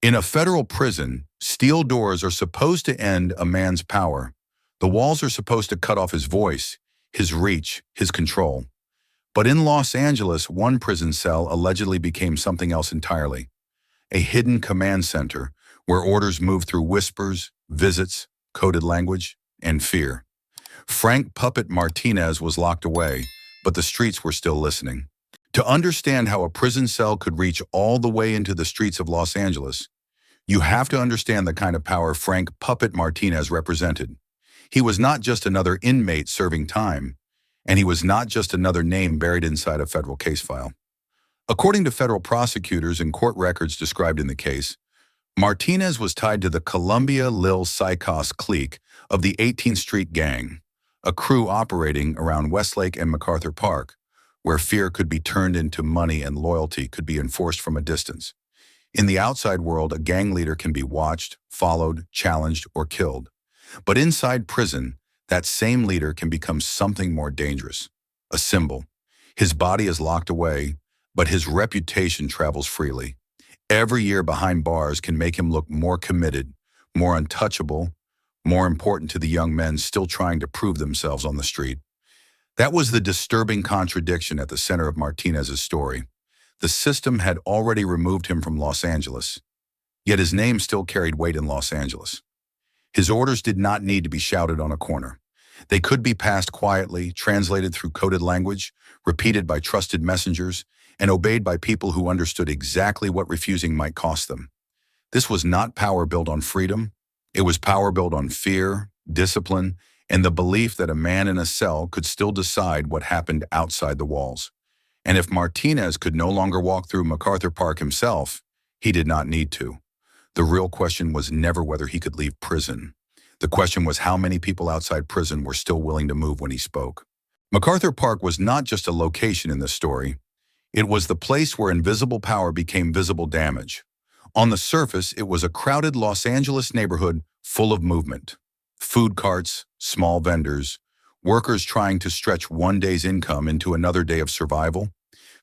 In a federal prison, steel doors are supposed to end a man's power. The walls are supposed to cut off his voice, his reach, his control. But in Los Angeles, one prison cell allegedly became something else entirely. A hidden command center where orders move through whispers, visits, coded language, and fear. Frank Puppet Martinez was locked away, but the streets were still listening. To understand how a prison cell could reach all the way into the streets of Los Angeles, you have to understand the kind of power Frank Puppet Martinez represented. He was not just another inmate serving time, and he was not just another name buried inside a federal case file. According to federal prosecutors and court records described in the case, Martinez was tied to the Columbia Lil Psychos clique of the 18th Street Gang, a crew operating around Westlake and MacArthur Park, where fear could be turned into money and loyalty could be enforced from a distance. In the outside world, a gang leader can be watched, followed, challenged, or killed. But inside prison, that same leader can become something more dangerous, a symbol. His body is locked away, but his reputation travels freely. Every year behind bars can make him look more committed, more untouchable, more important to the young men still trying to prove themselves on the street. That was the disturbing contradiction at the center of Martinez's story. The system had already removed him from Los Angeles, yet his name still carried weight in Los Angeles. His orders did not need to be shouted on a corner. They could be passed quietly, translated through coded language, repeated by trusted messengers, and obeyed by people who understood exactly what refusing might cost them. This was not power built on freedom. It was power built on fear, discipline, and the belief that a man in a cell could still decide what happened outside the walls. And if Martinez could no longer walk through MacArthur Park himself, he did not need to. The real question was never whether he could leave prison. The question was how many people outside prison were still willing to move when he spoke. MacArthur Park was not just a location in this story. It was the place where invisible power became visible damage. On the surface, it was a crowded Los Angeles neighborhood full of movement. Food carts, small vendors, workers trying to stretch one day's income into another day of survival,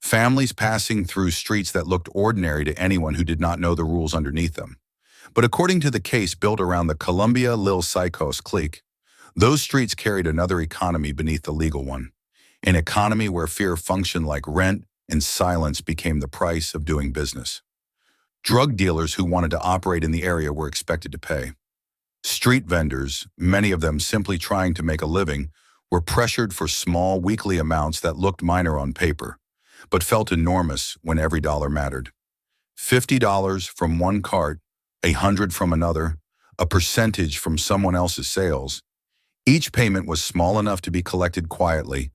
families passing through streets that looked ordinary to anyone who did not know the rules underneath them. But according to the case built around the Columbia Lil Psychos clique, those streets carried another economy beneath the legal one, an economy where fear functioned like rent and silence became the price of doing business. Drug dealers who wanted to operate in the area were expected to pay. Street vendors, many of them simply trying to make a living, were pressured for small weekly amounts that looked minor on paper, but felt enormous when every dollar mattered. $50 from one cart, $100 from another, a percentage from someone else's sales. Each payment was small enough to be collected quietly,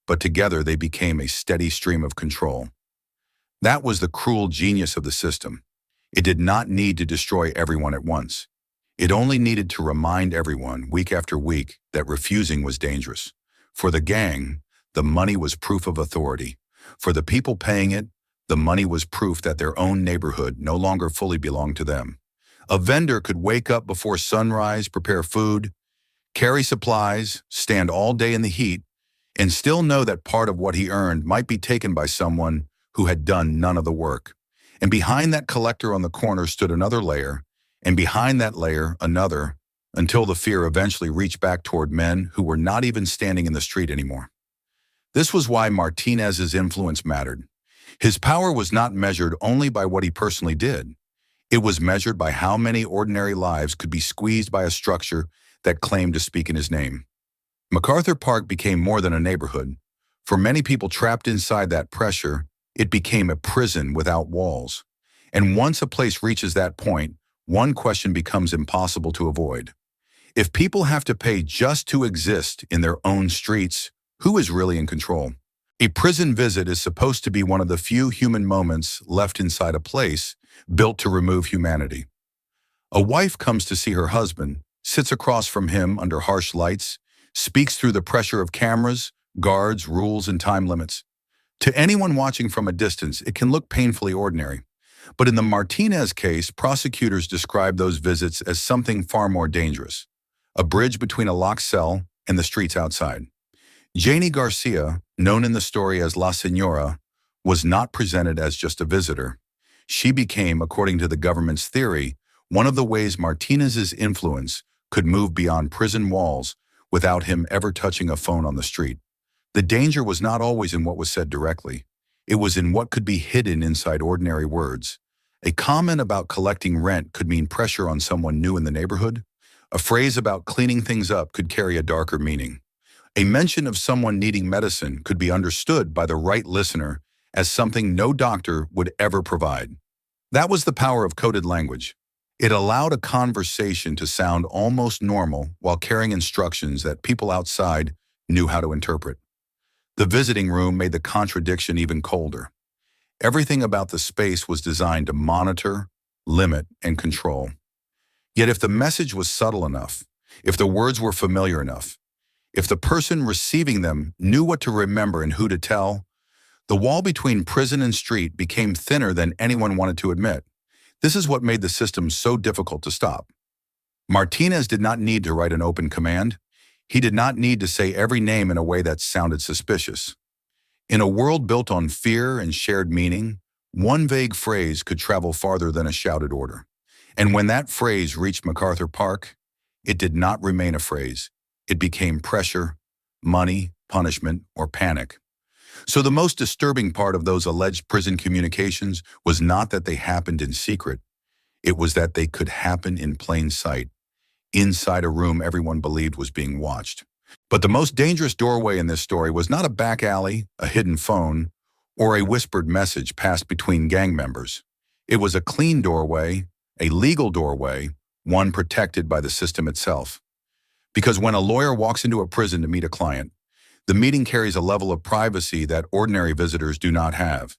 but together they became a steady stream of control. That was the cruel genius of the system. It did not need to destroy everyone at once. It only needed to remind everyone, week after week, that refusing was dangerous. For the gang, the money was proof of authority. For the people paying it, the money was proof that their own neighborhood no longer fully belonged to them. A vendor could wake up before sunrise, prepare food, carry supplies, stand all day in the heat, and still know that part of what he earned might be taken by someone who had done none of the work. And behind that collector on the corner stood another layer, and behind that layer, another, until the fear eventually reached back toward men who were not even standing in the street anymore. This was why Martinez's influence mattered. His power was not measured only by what he personally did. It was measured by how many ordinary lives could be squeezed by a structure that claimed to speak in his name. MacArthur Park became more than a neighborhood. For many people trapped inside that pressure, it became a prison without walls. And once a place reaches that point, one question becomes impossible to avoid. If people have to pay just to exist in their own streets, who is really in control? A prison visit is supposed to be one of the few human moments left inside a place built to remove humanity. A wife comes to see her husband, sits across from him under harsh lights, speaks through the pressure of cameras, guards, rules, and time limits. To anyone watching from a distance, it can look painfully ordinary. But in the Martinez case, prosecutors described those visits as something far more dangerous, a bridge between a locked cell and the streets outside. Janie Garcia, known in the story as La Señora, was not presented as just a visitor. She became, according to the government's theory, one of the ways Martinez's influence could move beyond prison walls without him ever touching a phone on the street. The danger was not always in what was said directly. It was in what could be hidden inside ordinary words. A comment about collecting rent could mean pressure on someone new in the neighborhood. A phrase about cleaning things up could carry a darker meaning. A mention of someone needing medicine could be understood by the right listener as something no doctor would ever provide. That was the power of coded language. It allowed a conversation to sound almost normal while carrying instructions that people outside knew how to interpret. The visiting room made the contradiction even colder. Everything about the space was designed to monitor, limit, and control. Yet if the message was subtle enough, if the words were familiar enough, if the person receiving them knew what to remember and who to tell, the wall between prison and street became thinner than anyone wanted to admit. This is what made the system so difficult to stop. Martinez did not need to write an open command. He did not need to say every name in a way that sounded suspicious. In a world built on fear and shared meaning, one vague phrase could travel farther than a shouted order. And when that phrase reached MacArthur Park, it did not remain a phrase. It became pressure, money, punishment, or panic. So the most disturbing part of those alleged prison communications was not that they happened in secret. It was that they could happen in plain sight, inside a room everyone believed was being watched. But the most dangerous doorway in this story was not a back alley, a hidden phone, or a whispered message passed between gang members. It was a clean doorway, a legal doorway, one protected by the system itself. Because when a lawyer walks into a prison to meet a client, the meeting carries a level of privacy that ordinary visitors do not have.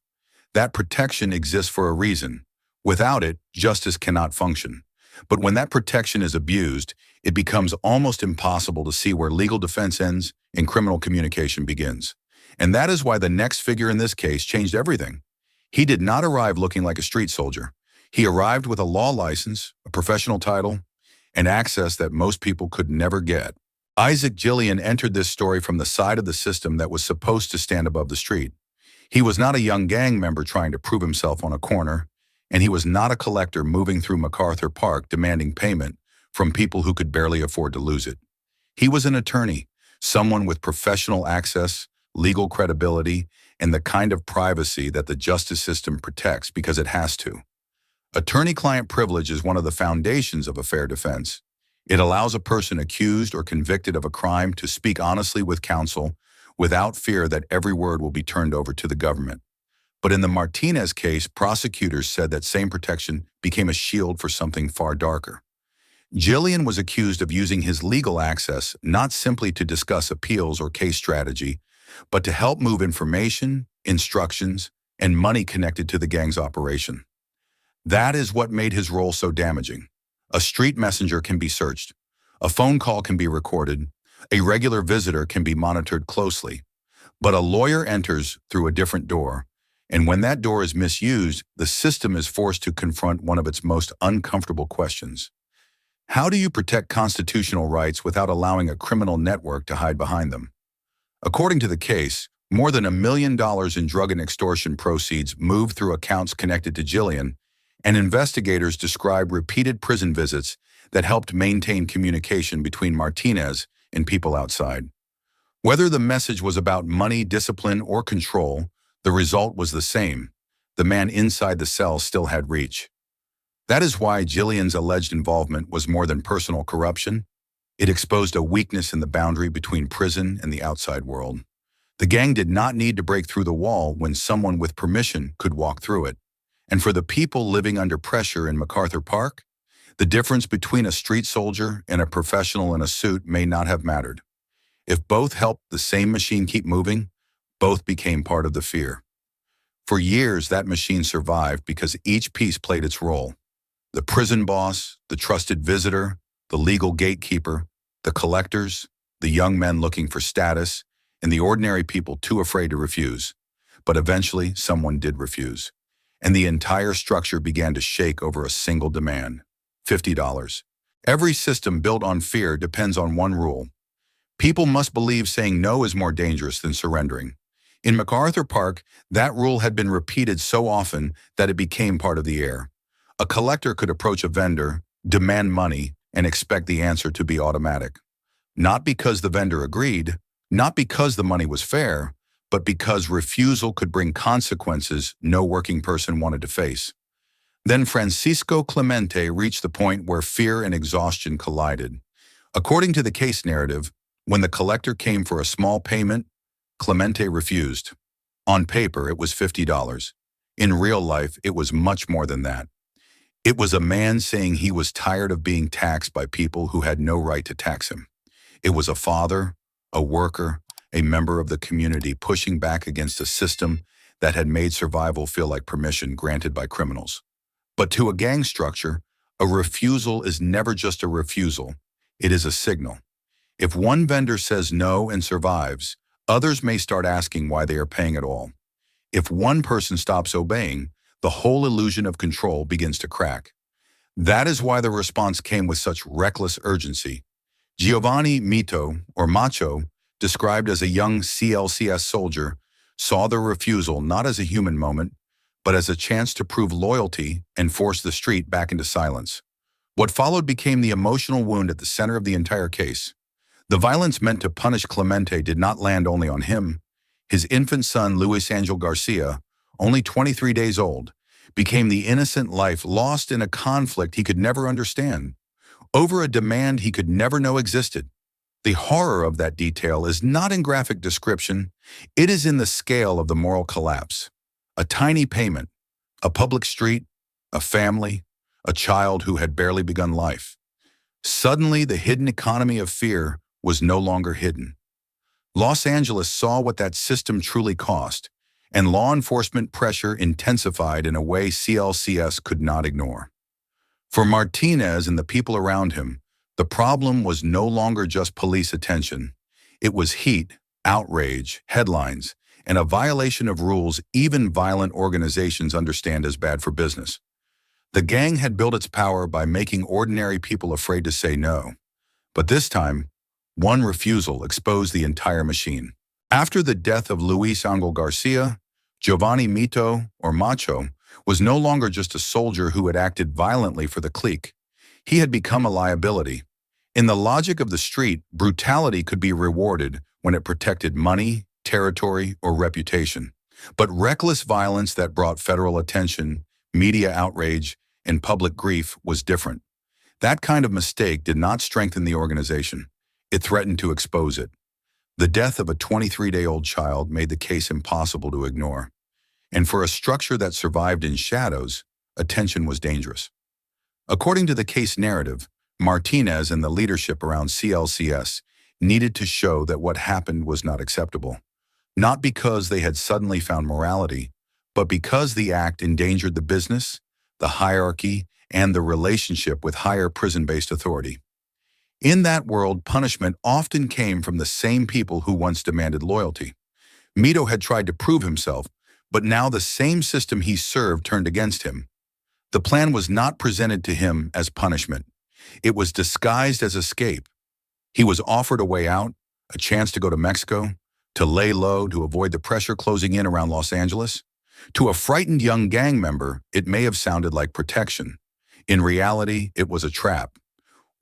That protection exists for a reason. Without it, justice cannot function. But when that protection is abused, it becomes almost impossible to see where legal defense ends and criminal communication begins. And that is why the next figure in this case changed everything. He did not arrive looking like a street soldier. He arrived with a law license, a professional title, and access that most people could never get. Isaac Gillian entered this story from the side of the system that was supposed to stand above the street. He was not a young gang member trying to prove himself on a corner, and he was not a collector moving through MacArthur Park demanding payment from people who could barely afford to lose it. He was an attorney, someone with professional access, legal credibility, and the kind of privacy that the justice system protects because it has to. Attorney-client privilege is one of the foundations of a fair defense. It allows a person accused or convicted of a crime to speak honestly with counsel without fear that every word will be turned over to the government. But in the Martinez case, prosecutors said that same protection became a shield for something far darker. Gillian was accused of using his legal access not simply to discuss appeals or case strategy, but to help move information, instructions, and money connected to the gang's operation. That is what made his role so damaging. A street messenger can be searched. A phone call can be recorded. A regular visitor can be monitored closely. But a lawyer enters through a different door, and when that door is misused, the system is forced to confront one of its most uncomfortable questions. How do you protect constitutional rights without allowing a criminal network to hide behind them? According to the case, more than $1 million in drug and extortion proceeds moved through accounts connected to Gillian, and investigators describe repeated prison visits that helped maintain communication between Martinez and people outside. Whether the message was about money, discipline, or control, the result was the same. The man inside the cell still had reach. That is why Gillian's alleged involvement was more than personal corruption. It exposed a weakness in the boundary between prison and the outside world. The gang did not need to break through the wall when someone with permission could walk through it. And for the people living under pressure in MacArthur Park, the difference between a street soldier and a professional in a suit may not have mattered. If both helped the same machine keep moving, both became part of the fear. For years, that machine survived because each piece played its role. The prison boss, the trusted visitor, the legal gatekeeper, the collectors, the young men looking for status, and the ordinary people too afraid to refuse. But eventually, someone did refuse. And the entire structure began to shake over a single demand: $50. Every system built on fear depends on one rule. People must believe saying no is more dangerous than surrendering. In MacArthur Park, that rule had been repeated so often that it became part of the air. A collector could approach a vendor, demand money, and expect the answer to be automatic. Not because the vendor agreed, not because the money was fair, but because refusal could bring consequences no working person wanted to face. Then Francisco Clemente reached the point where fear and exhaustion collided. According to the case narrative, when the collector came for a small payment, Clemente refused. On paper, it was $50. In real life, it was much more than that. It was a man saying he was tired of being taxed by people who had no right to tax him. It was a father, a worker, a member of the community pushing back against a system that had made survival feel like permission granted by criminals. But to a gang structure, a refusal is never just a refusal. It is a signal. If one vendor says no and survives, others may start asking why they are paying at all. If one person stops obeying, the whole illusion of control begins to crack. That is why the response came with such reckless urgency. Giovanni Mito, or Macho, described as a young CLCS soldier, saw the refusal not as a human moment, but as a chance to prove loyalty and force the street back into silence. What followed became the emotional wound at the center of the entire case. The violence meant to punish Clemente did not land only on him. His infant son, Luis Angel Garcia, only 23 days old, became the innocent life lost in a conflict he could never understand, over a demand he could never know existed. The horror of that detail is not in graphic description, it is in the scale of the moral collapse. A tiny payment, a public street, a family, a child who had barely begun life. Suddenly, the hidden economy of fear was no longer hidden. Los Angeles saw what that system truly cost, and law enforcement pressure intensified in a way CLCS could not ignore. For Martinez and the people around him, the problem was no longer just police attention. It was heat, outrage, headlines, and a violation of rules even violent organizations understand as bad for business. The gang had built its power by making ordinary people afraid to say no. But this time, one refusal exposed the entire machine. After the death of Luis Angel Garcia, Giovanni Mito, or Macho, was no longer just a soldier who had acted violently for the clique. He had become a liability. In the logic of the street, brutality could be rewarded when it protected money, territory, or reputation. But reckless violence that brought federal attention, media outrage, and public grief was different. That kind of mistake did not strengthen the organization. It threatened to expose it. The death of a 23-day-old child made the case impossible to ignore. And for a structure that survived in shadows, attention was dangerous. According to the case narrative, Martinez and the leadership around CLCS needed to show that what happened was not acceptable. Not because they had suddenly found morality, but because the act endangered the business, the hierarchy, and the relationship with higher prison-based authority. In that world, punishment often came from the same people who once demanded loyalty. Mito had tried to prove himself, but now the same system he served turned against him. The plan was not presented to him as punishment. It was disguised as escape. He was offered a way out, a chance to go to Mexico, to lay low to avoid the pressure closing in around Los Angeles. To a frightened young gang member, it may have sounded like protection. In reality, it was a trap.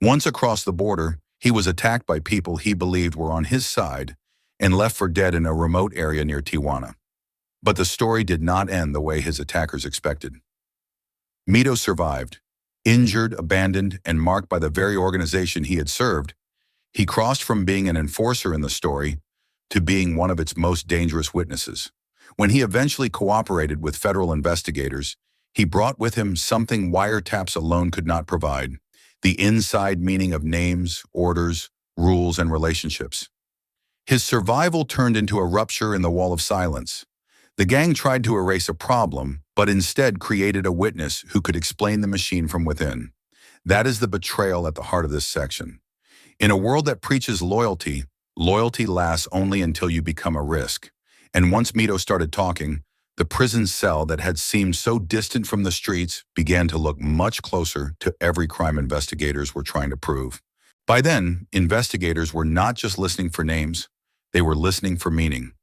Once across the border, he was attacked by people he believed were on his side and left for dead in a remote area near Tijuana. But the story did not end the way his attackers expected. Mito survived. Injured, abandoned, and marked by the very organization he had served, he crossed from being an enforcer in the story to being one of its most dangerous witnesses. When he eventually cooperated with federal investigators, he brought with him something wiretaps alone could not provide: the inside meaning of names, orders, rules, and relationships. His survival turned into a rupture in the wall of silence. The gang tried to erase a problem, but instead created a witness who could explain the machine from within. That is the betrayal at the heart of this section. In a world that preaches loyalty, loyalty lasts only until you become a risk. And once Mito started talking, the prison cell that had seemed so distant from the streets began to look much closer to every crime investigators were trying to prove. By then, investigators were not just listening for names, they were listening for meaning.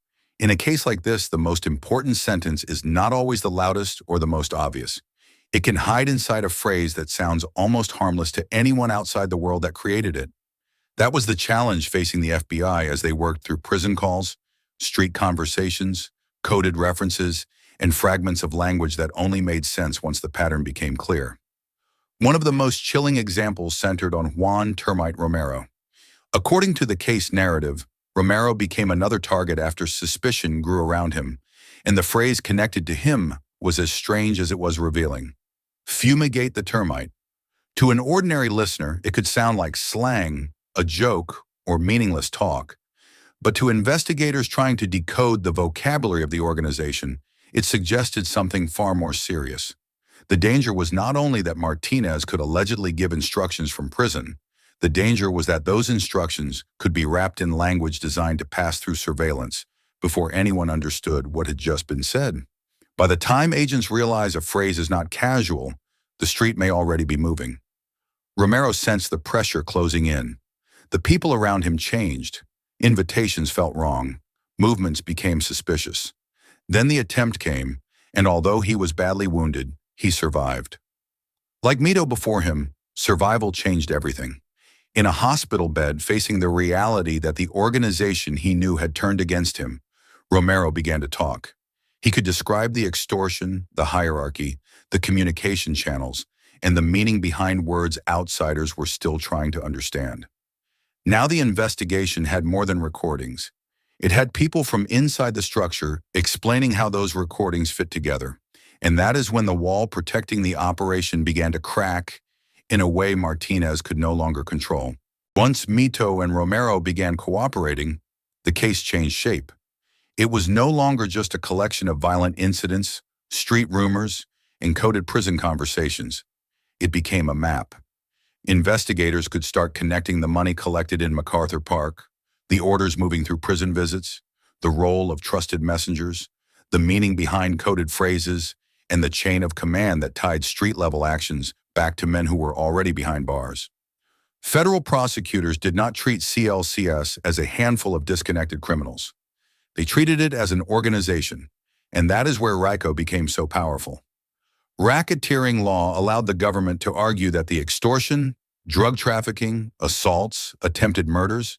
In a case like this, the most important sentence is not always the loudest or the most obvious. It can hide inside a phrase that sounds almost harmless to anyone outside the world that created it. That was the challenge facing the FBI as they worked through prison calls, street conversations, coded references, and fragments of language that only made sense once the pattern became clear. One of the most chilling examples centered on Juan Termite Romero. According to the case narrative, Romero became another target after suspicion grew around him, and the phrase connected to him was as strange as it was revealing. Fumigate the termite. To an ordinary listener, it could sound like slang, a joke, or meaningless talk. But to investigators trying to decode the vocabulary of the organization, it suggested something far more serious. The danger was not only that Martinez could allegedly give instructions from prison, the danger was that those instructions could be wrapped in language designed to pass through surveillance before anyone understood what had just been said. By the time agents realize a phrase is not casual, the street may already be moving. Romero sensed the pressure closing in. The people around him changed. Invitations felt wrong. Movements became suspicious. Then the attempt came, and although he was badly wounded, he survived. Like Mito before him, survival changed everything. In a hospital bed facing the reality that the organization he knew had turned against him, Romero began to talk. He could describe the extortion, the hierarchy, the communication channels, and the meaning behind words outsiders were still trying to understand. Now the investigation had more than recordings. It had people from inside the structure explaining how those recordings fit together. And that is when the wall protecting the operation began to crack in a way Martinez could no longer control. Once Mito and Romero began cooperating, the case changed shape. It was no longer just a collection of violent incidents, street rumors, and coded prison conversations. It became a map. Investigators could start connecting the money collected in MacArthur Park, the orders moving through prison visits, the role of trusted messengers, the meaning behind coded phrases, and the chain of command that tied street-level actions back to men who were already behind bars. Federal prosecutors did not treat CLCS as a handful of disconnected criminals. They treated it as an organization, and that is where RICO became so powerful. Racketeering law allowed the government to argue that the extortion, drug trafficking, assaults, attempted murders,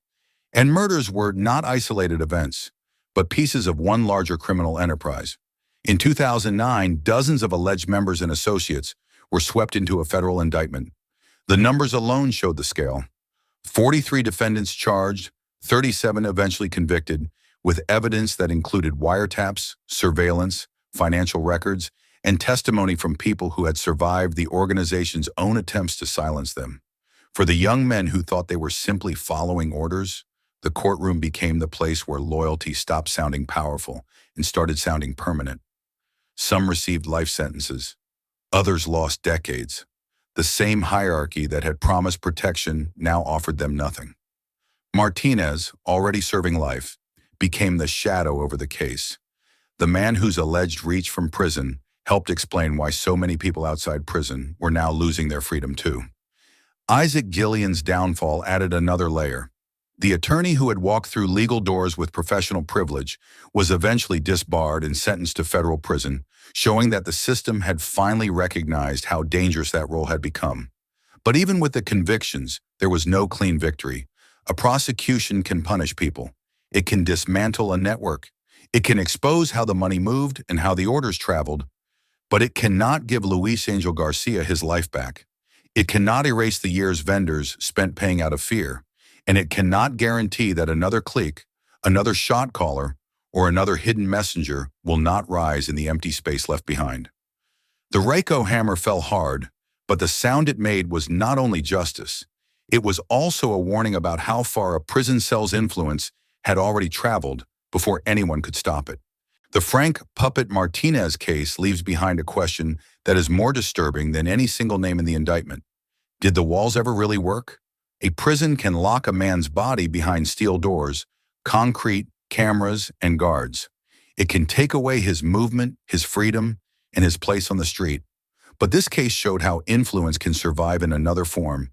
and murders were not isolated events, but pieces of one larger criminal enterprise. In 2009, dozens of alleged members and associates were swept into a federal indictment. The numbers alone showed the scale. 43 defendants charged, 37 eventually convicted, with evidence that included wiretaps, surveillance, financial records, and testimony from people who had survived the organization's own attempts to silence them. For the young men who thought they were simply following orders, the courtroom became the place where loyalty stopped sounding powerful and started sounding permanent. Some received life sentences. Others lost decades. The same hierarchy that had promised protection now offered them nothing. Martinez, already serving life, became the shadow over the case. The man whose alleged reach from prison helped explain why so many people outside prison were now losing their freedom too. Isaac Gillian's downfall added another layer. The attorney who had walked through legal doors with professional privilege was eventually disbarred and sentenced to federal prison, showing that the system had finally recognized how dangerous that role had become. But even with the convictions, there was no clean victory. A prosecution can punish people. It can dismantle a network. It can expose how the money moved and how the orders traveled. But it cannot give Luis Angel Garcia his life back. It cannot erase the years vendors spent paying out of fear. And it cannot guarantee that another clique, another shot caller, or another hidden messenger will not rise in the empty space left behind. The RICO hammer fell hard, but the sound it made was not only justice. It was also a warning about how far a prison cell's influence had already traveled before anyone could stop it. The Frank Puppet Martinez case leaves behind a question that is more disturbing than any single name in the indictment. Did the walls ever really work? A prison can lock a man's body behind steel doors, concrete, cameras, and guards. It can take away his movement, his freedom, and his place on the street. But this case showed how influence can survive in another form,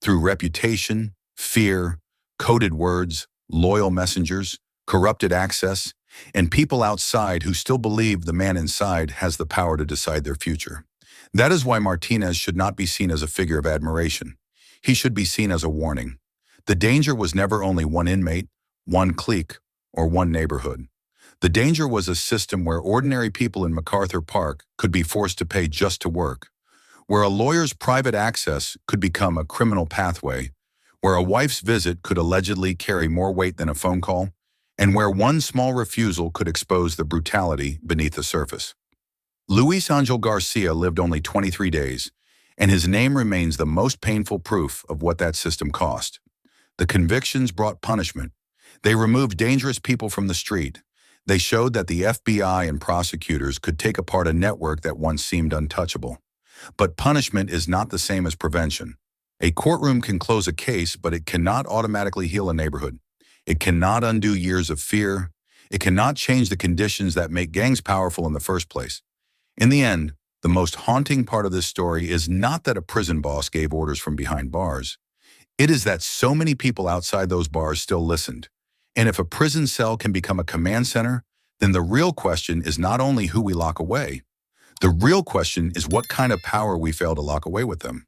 through reputation, fear, coded words, loyal messengers, corrupted access, and people outside who still believe the man inside has the power to decide their future. That is why Martinez should not be seen as a figure of admiration. He should be seen as a warning. The danger was never only one inmate, one clique, or one neighborhood. The danger was a system where ordinary people in MacArthur Park could be forced to pay just to work, where a lawyer's private access could become a criminal pathway, where a wife's visit could allegedly carry more weight than a phone call, and where one small refusal could expose the brutality beneath the surface. Luis Angel Garcia lived only 23 days, and his name remains the most painful proof of what that system cost. The convictions brought punishment. They removed dangerous people from the street. They showed that the FBI and prosecutors could take apart a network that once seemed untouchable. But punishment is not the same as prevention. A courtroom can close a case, but it cannot automatically heal a neighborhood. It cannot undo years of fear. It cannot change the conditions that make gangs powerful in the first place. In the end, the most haunting part of this story is not that a prison boss gave orders from behind bars. It is that so many people outside those bars still listened. And if a prison cell can become a command center, then the real question is not only who we lock away. The real question is what kind of power we fail to lock away with them.